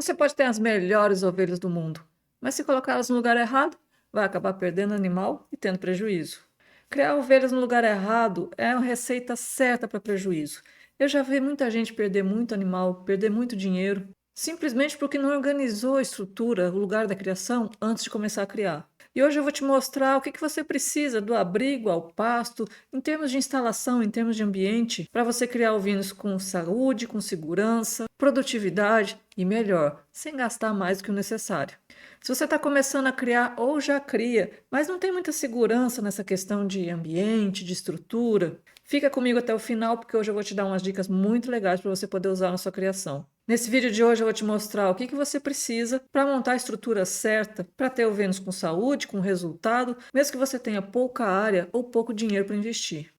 Você pode ter as melhores ovelhas do mundo, mas se colocá-las no lugar errado, vai acabar perdendo animal e tendo prejuízo. Criar ovelhas no lugar errado é a receita certa para prejuízo. Eu já vi muita gente perder muito animal, perder muito dinheiro, simplesmente porque não organizou a estrutura, o lugar da criação, antes de começar a criar. E hoje eu vou te mostrar o que você precisa do abrigo ao pasto, em termos de instalação, em termos de ambiente, para você criar ovinos com saúde, com segurança, produtividade e melhor, sem gastar mais do que o necessário. Se você está começando a criar ou já cria, mas não tem muita segurança nessa questão de ambiente, de estrutura, fica comigo até o final porque hoje eu vou te dar umas dicas muito legais para você poder usar na sua criação. Nesse vídeo de hoje eu vou te mostrar o que você precisa para montar a estrutura certa para ter ovinos com saúde, com resultado, mesmo que você tenha pouca área ou pouco dinheiro para investir.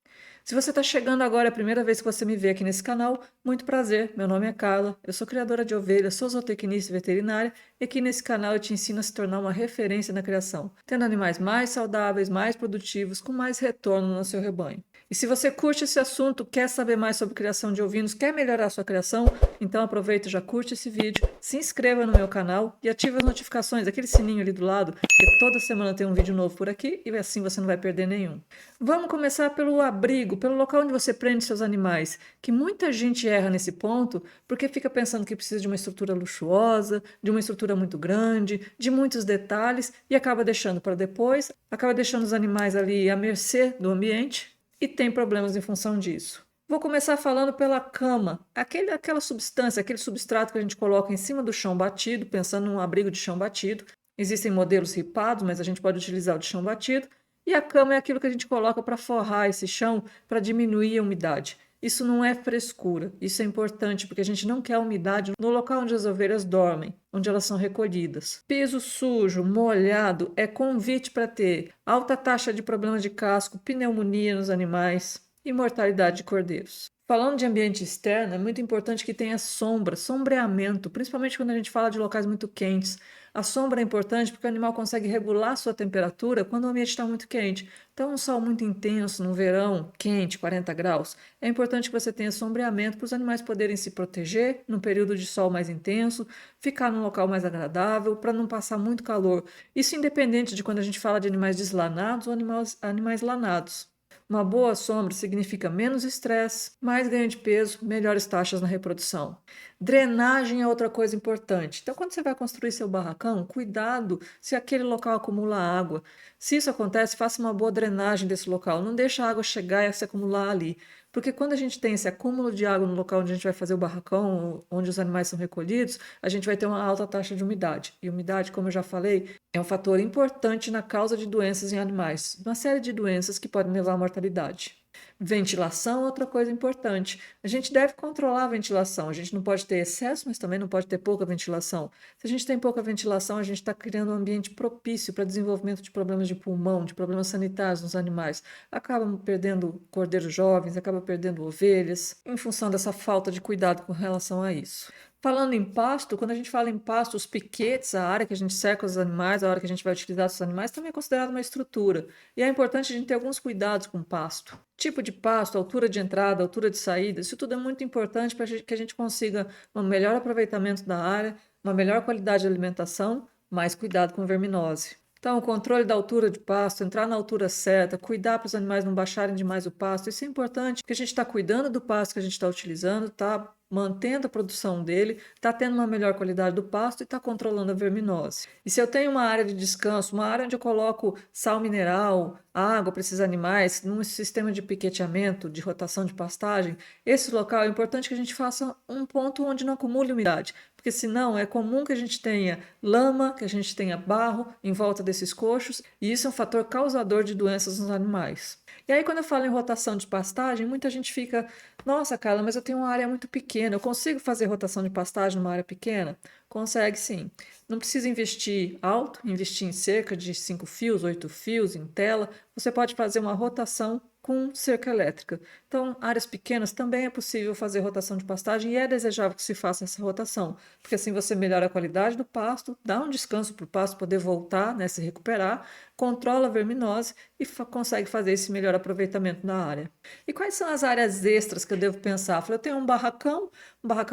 Se você está chegando agora, é a primeira vez que você me vê aqui nesse canal, muito prazer, meu nome é Carla, eu sou criadora de ovelhas, sou zootecnista e veterinária e aqui nesse canal eu te ensino a se tornar uma referência na criação, tendo animais mais saudáveis, mais produtivos, com mais retorno no seu rebanho. E se você curte esse assunto, quer saber mais sobre criação de ovinos, quer melhorar a sua criação, então aproveita e já curte esse vídeo, se inscreva no meu canal e ative as notificações, aquele sininho ali do lado, porque toda semana tem um vídeo novo por aqui e assim você não vai perder nenhum. Vamos começar pelo abrigo, pelo local onde você prende seus animais, que muita gente erra nesse ponto porque fica pensando que precisa de uma estrutura luxuosa, de uma estrutura muito grande, de muitos detalhes e acaba deixando para depois, acaba deixando os animais ali à mercê do ambiente e tem problemas em função disso. Vou começar falando pela cama, aquela substância, aquele substrato que a gente coloca em cima do chão batido, pensando num abrigo de chão batido. Existem modelos ripados, mas a gente pode utilizar o de chão batido. E a cama é aquilo que a gente coloca para forrar esse chão, para diminuir a umidade. Isso não é frescura, isso é importante porque a gente não quer umidade no local onde as ovelhas dormem, onde elas são recolhidas. Piso sujo, molhado, é convite para ter alta taxa de problemas de casco, pneumonia nos animais e mortalidade de cordeiros. Falando de ambiente externo, é muito importante que tenha sombra, sombreamento, principalmente quando a gente fala de locais muito quentes. A sombra é importante porque o animal consegue regular sua temperatura quando o ambiente está muito quente. Então, um sol muito intenso no verão, quente, 40 graus, é importante que você tenha sombreamento para os animais poderem se proteger no período de sol mais intenso, ficar num local mais agradável, para não passar muito calor. Isso independente de quando a gente fala de animais deslanados ou animais lanados. Uma boa sombra significa menos estresse, mais ganho de peso, melhores taxas na reprodução. Drenagem é outra coisa importante. Então, quando você vai construir seu barracão, cuidado se aquele local acumula água. Se isso acontece, faça uma boa drenagem desse local. Não deixe a água chegar e se acumular ali. Porque quando a gente tem esse acúmulo de água no local onde a gente vai fazer o barracão, onde os animais são recolhidos, a gente vai ter uma alta taxa de umidade. E umidade, como eu já falei, é um fator importante na causa de doenças em animais. Uma série de doenças que podem levar à mortalidade. Ventilação é outra coisa importante. A gente deve controlar a ventilação. A gente não pode ter excesso, mas também não pode ter pouca ventilação. Se a gente tem pouca ventilação, a gente está criando um ambiente propício para desenvolvimento de problemas de pulmão, de problemas sanitários nos animais. Acabam perdendo cordeiros jovens, acaba perdendo ovelhas, em função dessa falta de cuidado com relação a isso. Falando em pasto, quando a gente fala em pasto, os piquetes, a área que a gente cerca os animais, a área que a gente vai utilizar os animais, também é considerado uma estrutura. E é importante a gente ter alguns cuidados com o pasto. Tipo de pasto, altura de entrada, altura de saída, isso tudo é muito importante para que a gente consiga um melhor aproveitamento da área, uma melhor qualidade de alimentação, mais cuidado com verminose. Então, o controle da altura de pasto, entrar na altura certa, cuidar para os animais não baixarem demais o pasto, isso é importante, porque a gente está cuidando do pasto que a gente está utilizando, está mantendo a produção dele, está tendo uma melhor qualidade do pasto e está controlando a verminose. E se eu tenho uma área de descanso, uma área onde eu coloco sal mineral, água para esses animais, num sistema de piqueteamento, de rotação de pastagem, esse local é importante que a gente faça um ponto onde não acumule umidade, porque senão é comum que a gente tenha lama, que a gente tenha barro em volta desses coxos, e isso é um fator causador de doenças nos animais. E aí, quando eu falo em rotação de pastagem, muita gente fica, nossa, Carla, mas eu tenho uma área muito pequena, eu consigo fazer rotação de pastagem numa área pequena? Consegue sim. Não precisa investir alto, investir em cerca de 5 fios, 8 fios, em tela. Você pode fazer uma rotação com cerca elétrica. Então, áreas pequenas também é possível fazer rotação de pastagem e é desejável que se faça essa rotação, porque assim você melhora a qualidade do pasto, dá um descanso para o pasto poder voltar, né, se recuperar, controla a verminose e consegue fazer esse melhor aproveitamento da área. E quais são as áreas extras que eu devo pensar? Eu falei, eu tenho um barracão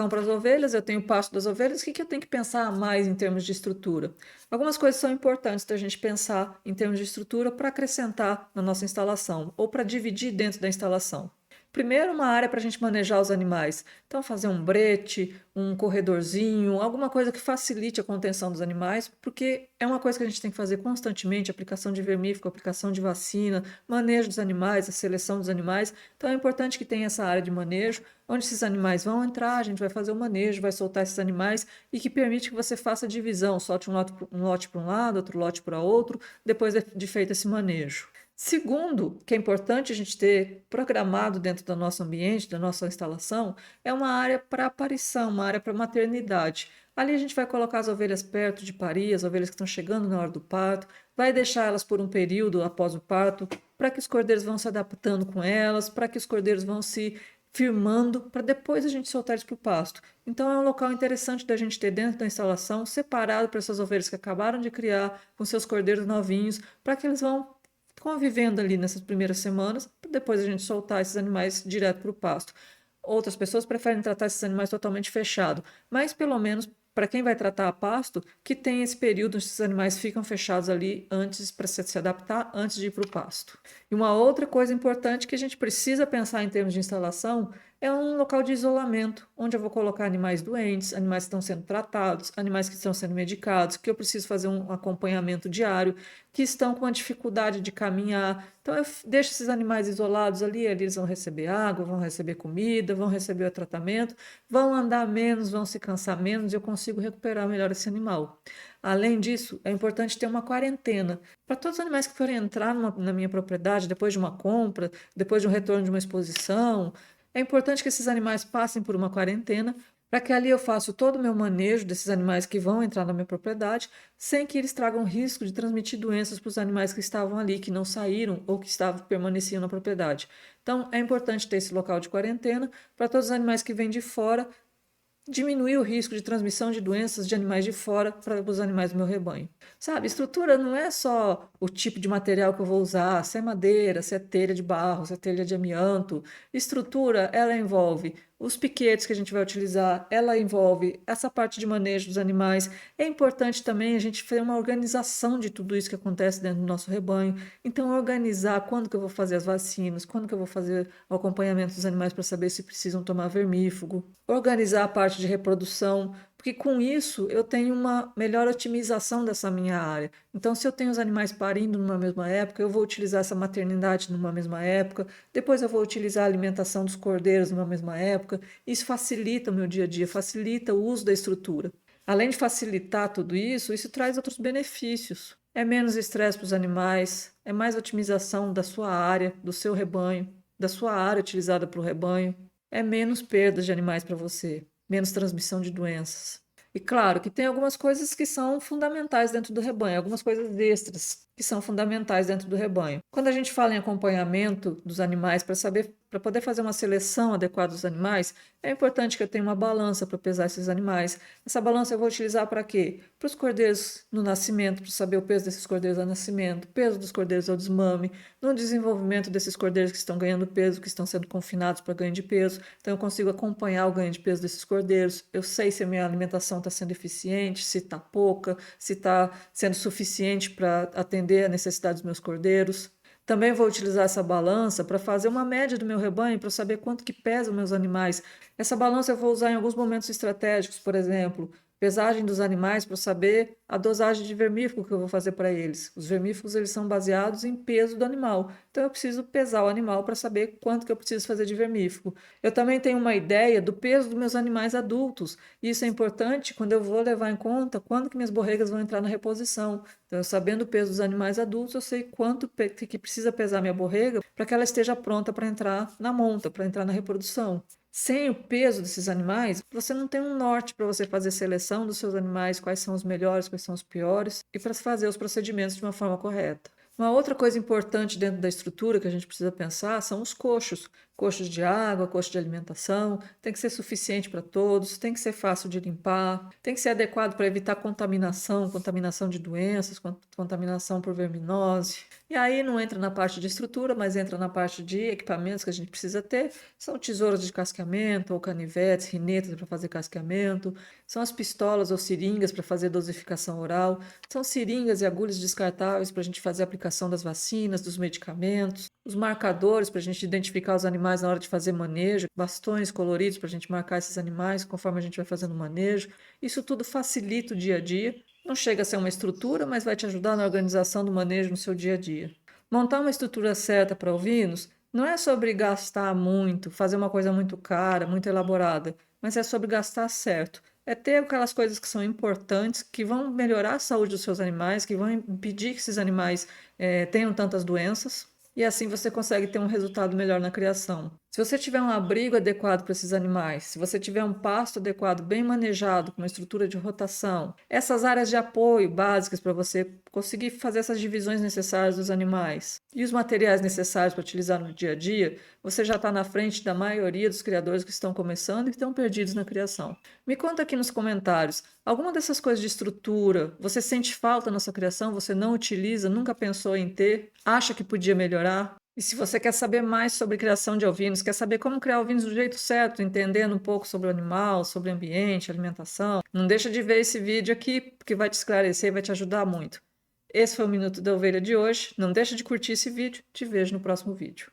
para as ovelhas, eu tenho o pasto das ovelhas, o que eu tenho que pensar a mais em termos de estrutura? Algumas coisas são importantes da gente pensar em termos de estrutura para acrescentar na nossa instalação ou para dividir dentro da instalação. Primeiro, uma área para a gente manejar os animais. Então, fazer um brete, um corredorzinho, alguma coisa que facilite a contenção dos animais, porque é uma coisa que a gente tem que fazer constantemente, aplicação de vermífugo, aplicação de vacina, manejo dos animais, a seleção dos animais. Então, é importante que tenha essa área de manejo, onde esses animais vão entrar, a gente vai fazer o manejo, vai soltar esses animais e que permite que você faça a divisão, solte um lote para um lado, outro lote para outro, depois de feito esse manejo. Segundo, que é importante a gente ter programado dentro do nosso ambiente, da nossa instalação, é uma área para aparição, uma área para maternidade. Ali a gente vai colocar as ovelhas perto de parir, as ovelhas que estão chegando na hora do parto, vai deixar elas por um período após o parto, para que os cordeiros vão se adaptando com elas, para que os cordeiros vão se firmando, para depois a gente soltar eles para o pasto. Então é um local interessante da gente ter dentro da instalação, separado para essas ovelhas que acabaram de criar, com seus cordeiros novinhos, para que eles vão convivendo ali nessas primeiras semanas, para depois a gente soltar esses animais direto para o pasto. Outras pessoas preferem tratar esses animais totalmente fechado, mas pelo menos para quem vai tratar a pasto, que tem esse período onde esses animais ficam fechados ali antes para se adaptar, antes de ir para o pasto. E uma outra coisa importante que a gente precisa pensar em termos de instalação é um local de isolamento, onde eu vou colocar animais doentes, animais que estão sendo tratados, animais que estão sendo medicados, que eu preciso fazer um acompanhamento diário, que estão com a dificuldade de caminhar. Então eu deixo esses animais isolados ali, eles vão receber água, vão receber comida, vão receber o tratamento, vão andar menos, vão se cansar menos e eu consigo recuperar melhor esse animal. Além disso, é importante ter uma quarentena para todos os animais que forem entrar na minha propriedade depois de uma compra, depois de um retorno de uma exposição. É importante que esses animais passem por uma quarentena, para que ali eu faça todo o meu manejo desses animais que vão entrar na minha propriedade, sem que eles tragam risco de transmitir doenças para os animais que estavam ali, que não saíram ou que permaneciam na propriedade. Então, é importante ter esse local de quarentena para todos os animais que vêm de fora, diminuir o risco de transmissão de doenças de animais de fora para os animais do meu rebanho. Sabe, estrutura não é só o tipo de material que eu vou usar, se é madeira, se é telha de barro, se é telha de amianto. Estrutura, ela envolve os piquetes que a gente vai utilizar, ela envolve essa parte de manejo dos animais. É importante também a gente fazer uma organização de tudo isso que acontece dentro do nosso rebanho. Então, organizar quando que eu vou fazer as vacinas, quando que eu vou fazer o acompanhamento dos animais para saber se precisam tomar vermífugo. Organizar a parte de reprodução, porque com isso eu tenho uma melhor otimização dessa minha área. Então, se eu tenho os animais parindo numa mesma época, eu vou utilizar essa maternidade numa mesma época, depois eu vou utilizar a alimentação dos cordeiros numa mesma época. Isso facilita o meu dia a dia, facilita o uso da estrutura. Além de facilitar tudo isso, isso traz outros benefícios. É menos estresse para os animais, é mais otimização da sua área, do seu rebanho, da sua área utilizada para o rebanho, é menos perdas de animais para você, menos transmissão de doenças. E claro que tem algumas coisas que são fundamentais dentro do rebanho, algumas coisas extras que são fundamentais dentro do rebanho. Quando a gente fala em acompanhamento dos animais para poder fazer uma seleção adequada dos animais, é importante que eu tenha uma balança para pesar esses animais. Essa balança eu vou utilizar para quê? Para os cordeiros no nascimento, para saber o peso desses cordeiros ao nascimento, peso dos cordeiros ao desmame, no desenvolvimento desses cordeiros que estão ganhando peso, que estão sendo confinados para ganho de peso. Então eu consigo acompanhar o ganho de peso desses cordeiros. Eu sei se a minha alimentação está sendo eficiente, se está pouca, se está sendo suficiente para atender a necessidade dos meus cordeiros. Também vou utilizar essa balança para fazer uma média do meu rebanho, para saber quanto que pesam meus animais. Essa balança eu vou usar em alguns momentos estratégicos, por exemplo, pesagem dos animais para saber a dosagem de vermífugo que eu vou fazer para eles. Os vermífugos eles são baseados em peso do animal, então eu preciso pesar o animal para saber quanto que eu preciso fazer de vermífugo. Eu também tenho uma ideia do peso dos meus animais adultos, e isso é importante quando eu vou levar em conta quando que minhas borregas vão entrar na reposição. Então, sabendo o peso dos animais adultos, eu sei quanto que precisa pesar minha borrega para que ela esteja pronta para entrar na monta, para entrar na reprodução. Sem o peso desses animais, você não tem um norte para você fazer seleção dos seus animais, quais são os melhores, quais são os piores, e para fazer os procedimentos de uma forma correta. Uma outra coisa importante dentro da estrutura que a gente precisa pensar são os coxos. Coxos de água, coxo de alimentação, tem que ser suficiente para todos, tem que ser fácil de limpar, tem que ser adequado para evitar contaminação, contaminação de doenças, contaminação por verminose. E aí não entra na parte de estrutura, mas entra na parte de equipamentos que a gente precisa ter. São tesouras de casqueamento, ou canivetes, rinetas para fazer casqueamento, são as pistolas ou seringas para fazer dosificação oral, são seringas e agulhas descartáveis para a gente fazer a aplicação das vacinas, dos medicamentos, os marcadores para a gente identificar os animais na hora de fazer manejo, bastões coloridos para a gente marcar esses animais conforme a gente vai fazendo o manejo. Isso tudo facilita o dia a dia. Não chega a ser uma estrutura, mas vai te ajudar na organização do manejo no seu dia a dia. Montar uma estrutura certa para ovinos não é sobre gastar muito, fazer uma coisa muito cara, muito elaborada, mas é sobre gastar certo. É ter aquelas coisas que são importantes, que vão melhorar a saúde dos seus animais, que vão impedir que esses animais tenham tantas doenças. E assim você consegue ter um resultado melhor na criação. Se você tiver um abrigo adequado para esses animais, se você tiver um pasto adequado, bem manejado, com uma estrutura de rotação, essas áreas de apoio básicas para você conseguir fazer essas divisões necessárias dos animais e os materiais necessários para utilizar no dia a dia, você já está na frente da maioria dos criadores que estão começando e estão perdidos na criação. Me conta aqui nos comentários, alguma dessas coisas de estrutura, você sente falta na sua criação, você não utiliza, nunca pensou em ter, acha que podia melhorar? E se você quer saber mais sobre criação de ovinos, quer saber como criar ovinos do jeito certo, entendendo um pouco sobre o animal, sobre o ambiente, alimentação, não deixa de ver esse vídeo aqui, porque vai te esclarecer e vai te ajudar muito. Esse foi o Minuto da Ovelha de hoje. Não deixa de curtir esse vídeo. Te vejo no próximo vídeo.